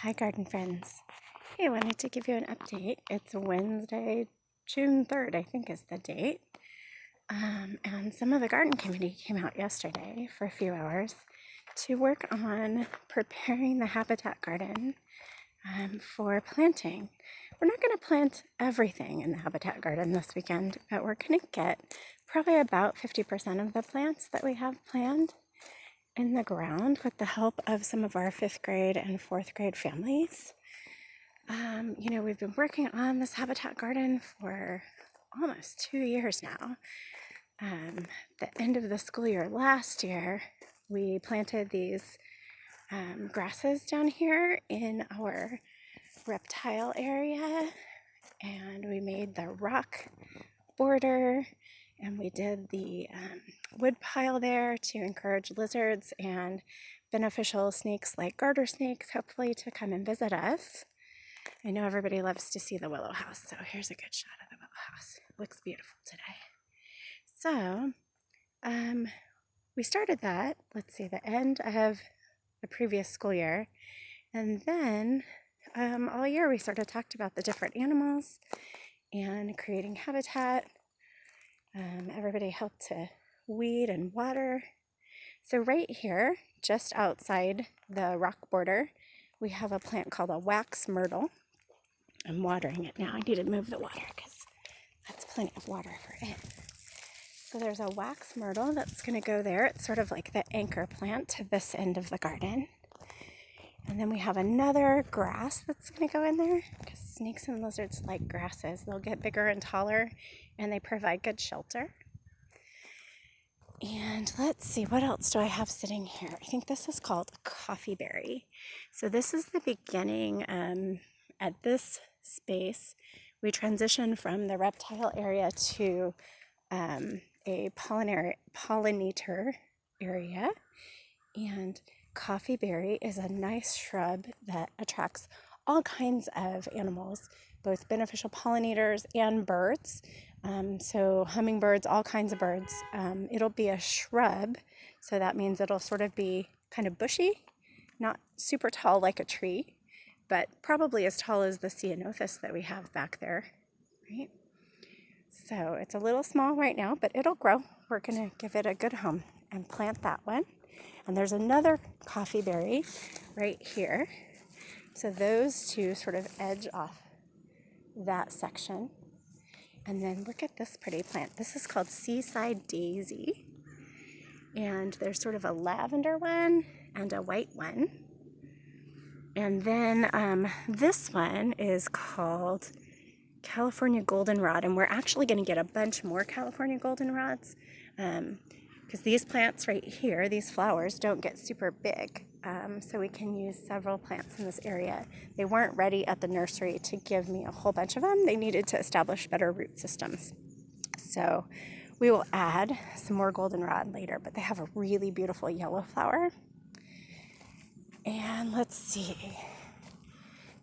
Hi, garden friends. Hey, I wanted to give you an update. It's Wednesday, June 3rd, I think is the date. And some of the garden committee came out yesterday for a few hours to work on preparing the habitat garden for planting. We're not going to plant everything in the habitat garden this weekend, but we're going to get probably about 50% of the plants that we have planned in the ground with the help of some of our 5th grade and 4th grade families. We've been working on this habitat garden for almost 2 years now. The end of the school year last year, we planted these grasses down here in our reptile area, and we made the rock border, and we did the wood pile there to encourage lizards and beneficial snakes like garter snakes, hopefully, to come and visit us. I know everybody loves to see the willow house, so here's a good shot of the willow house. It looks beautiful today. So, we started that, the end of the previous school year, and then all year we sort of talked about the different animals and creating habitat. Everybody helped to weed and water. So right here, just outside the rock border, we have a plant called a wax myrtle. I'm watering it now. I need to move the water because that's plenty of water for it. So there's a wax myrtle that's going to go there. It's sort of like the anchor plant to this end of the garden. And then we have another grass that's going to go in there because snakes and lizards like grasses. They'll get bigger and taller, and they provide good shelter. And let's see, what else do I have sitting here? I think this is called a coffee berry. So this is the beginning. At this space, we transitioned from the reptile area to a pollinator area. And coffee berry is a nice shrub that attracts all kinds of animals, both beneficial pollinators and birds. So hummingbirds, all kinds of birds. It'll be a shrub, so that means it'll sort of be kind of bushy, not super tall like a tree, but probably as tall as the ceanothus that we have back there, right? So it's a little small right now, but it'll grow. We're going to give it a good home and plant that one. And there's another coffee berry right here. So those two sort of edge off that section. And then look at this pretty plant. This is called Seaside Daisy. And there's sort of a lavender one and a white one. And then this one is called California Goldenrod. And we're actually going to get a bunch more California Goldenrods because these plants right here, these flowers, don't get super big. So we can use several plants in this area. They weren't ready at the nursery to give me a whole bunch of them. They needed to establish better root systems. So we will add some more goldenrod later, but they have a really beautiful yellow flower. And let's see.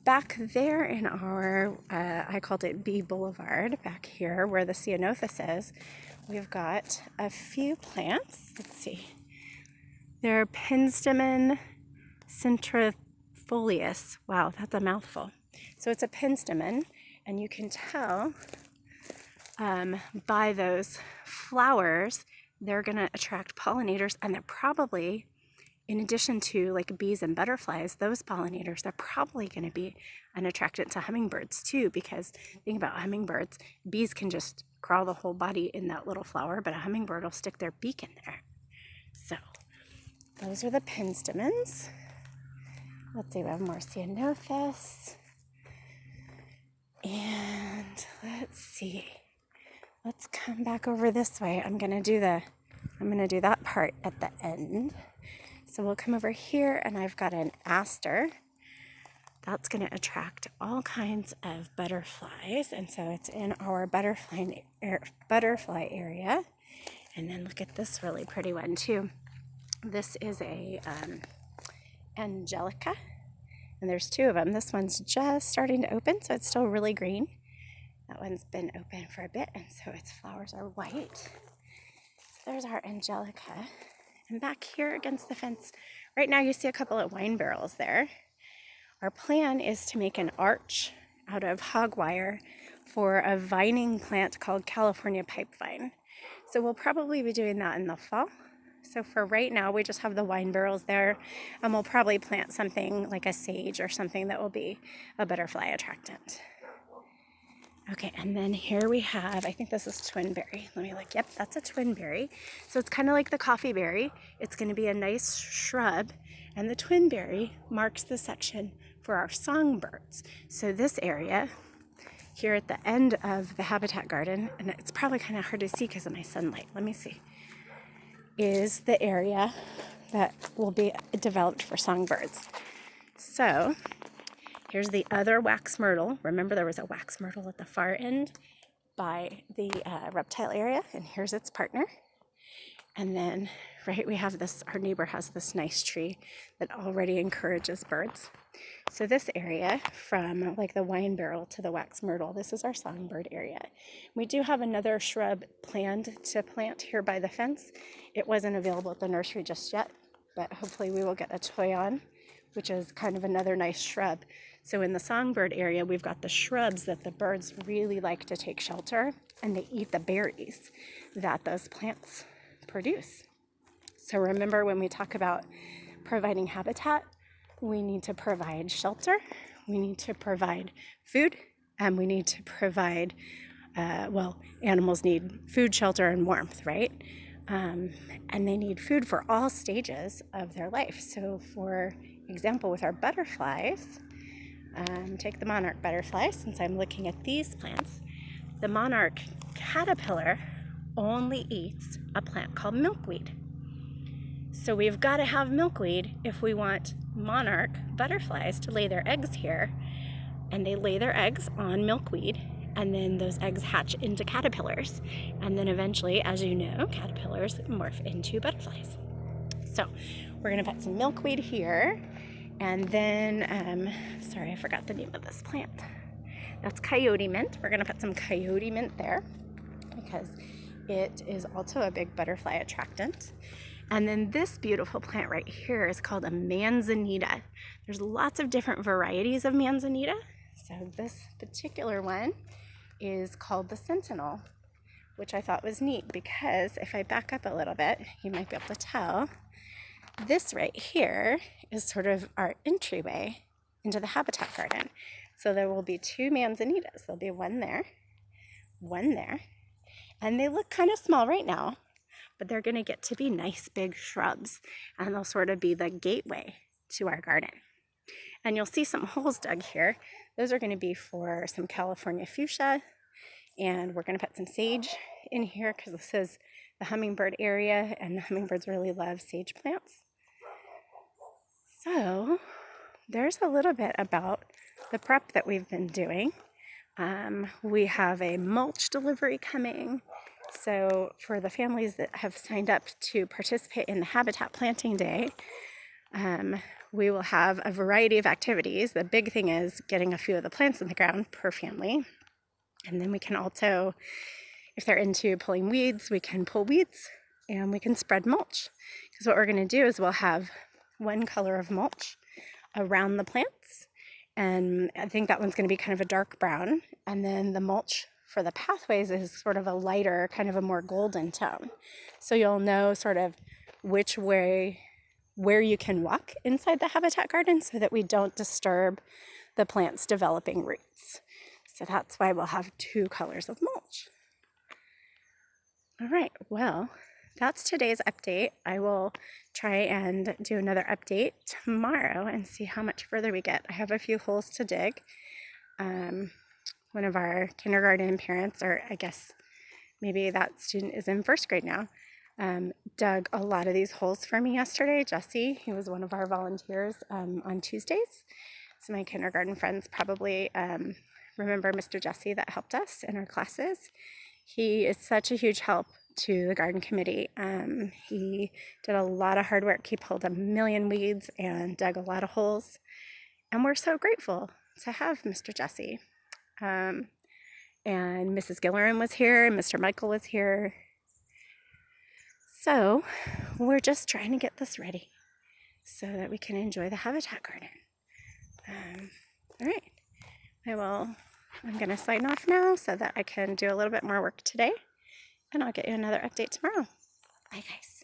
Back there in our, I called it Bee Boulevard, back here where the ceanothus is, we've got a few plants. Let's see. They're Penstemon centrifolius. Wow, that's a mouthful. So it's a penstemon, and you can tell by those flowers, they're going to attract pollinators, and they're probably, in addition to like bees and butterflies, those pollinators, they're probably going to be an attractant to hummingbirds too, because think about hummingbirds, bees can just crawl the whole body in that little flower, but a hummingbird will stick their beak in there. So those are the penstemons. Let's see, we have more ceanothus. And let's see. Let's come back over this way. I'm gonna do that part at the end. So we'll come over here, and I've got an aster. That's going to attract all kinds of butterflies, and so it's in our butterfly area. And then look at this really pretty one too. This is a angelica, and there's two of them. This one's just starting to open, so it's still really green. That one's been open for a bit, and so its flowers are white. So there's our angelica. And back here against the fence, right now you see a couple of wine barrels there. Our plan is to make an arch out of hog wire for a vining plant called California pipevine. So we'll probably be doing that in the fall. So for right now, we just have the wine barrels there, and we'll probably plant something like a sage or something that will be a butterfly attractant. Okay, and then here we have, I think this is twinberry. Let me look. Yep, that's a twinberry. So it's kind of like the coffee berry. It's going to be a nice shrub, and the twinberry marks the section for our songbirds. So this area here at the end of the habitat garden, and it's probably kind of hard to see because of my sunlight. Let me see. Is the area that will be developed for songbirds. So here's the other wax myrtle. Remember, there was a wax myrtle at the far end by the reptile area, and here's its partner. And then, right, we have this, our neighbor has this nice tree that already encourages birds. So this area, from like the wine barrel to the wax myrtle, this is our songbird area. We do have another shrub planned to plant here by the fence. It wasn't available at the nursery just yet, but hopefully we will get a toyon, which is kind of another nice shrub. So in the songbird area, we've got the shrubs that the birds really like to take shelter, and they eat the berries that those plants produce. So remember, when we talk about providing habitat, we need to provide shelter, we need to provide food, and we need to provide, animals need food, shelter, and warmth, right? And they need food for all stages of their life. So for example, with our butterflies, take the monarch butterfly, since I'm looking at these plants, the monarch caterpillar only eats a plant called milkweed. So we've got to have milkweed if we want monarch butterflies to lay their eggs here, and they lay their eggs on milkweed, and then those eggs hatch into caterpillars, and then eventually, as you know, caterpillars morph into butterflies. So we're going to put some milkweed here, and then, sorry, I forgot the name of this plant. That's coyote mint. We're going to put some coyote mint there because it is also a big butterfly attractant. And then this beautiful plant right here is called a manzanita. There's lots of different varieties of manzanita. So this particular one is called the sentinel, which I thought was neat because if I back up a little bit, you might be able to tell. This right here is sort of our entryway into the habitat garden. So there will be two manzanitas. There'll be one there, and they look kind of small right now, but they're going to get to be nice big shrubs, and they'll sort of be the gateway to our garden. And you'll see some holes dug here. Those are going to be for some California fuchsia, and we're going to put some sage in here because this is the hummingbird area, and the hummingbirds really love sage plants. So there's a little bit about the prep that we've been doing. We have a mulch delivery coming. So for the families that have signed up to participate in the Habitat Planting Day, we will have a variety of activities. The big thing is getting a few of the plants in the ground per family. And then we can also, if they're into pulling weeds, we can pull weeds and we can spread mulch. Because what we're going to do is we'll have one color of mulch around the plants. And I think that one's going to be kind of a dark brown. And then the mulch for the pathways is sort of a lighter, kind of a more golden tone. So you'll know sort of which way, where you can walk inside the habitat garden so that we don't disturb the plant's developing roots. So that's why we'll have two colors of mulch. All right, well, that's today's update. I will try and do another update tomorrow and see how much further we get. I have a few holes to dig. One of our kindergarten parents, or I guess maybe that student is in first grade now, dug a lot of these holes for me yesterday. Jesse, he was one of our volunteers on Tuesdays. So my kindergarten friends probably remember Mr. Jesse that helped us in our classes. He is such a huge help to the garden committee. He did a lot of hard work. He pulled a million weeds and dug a lot of holes. And we're so grateful to have Mr. Jesse. And Mrs. Gillerin was here, and Mr. Michael was here. So we're just trying to get this ready so that we can enjoy the habitat garden. All right. I'm going to sign off now so that I can do a little bit more work today, and I'll get you another update tomorrow. Bye, guys.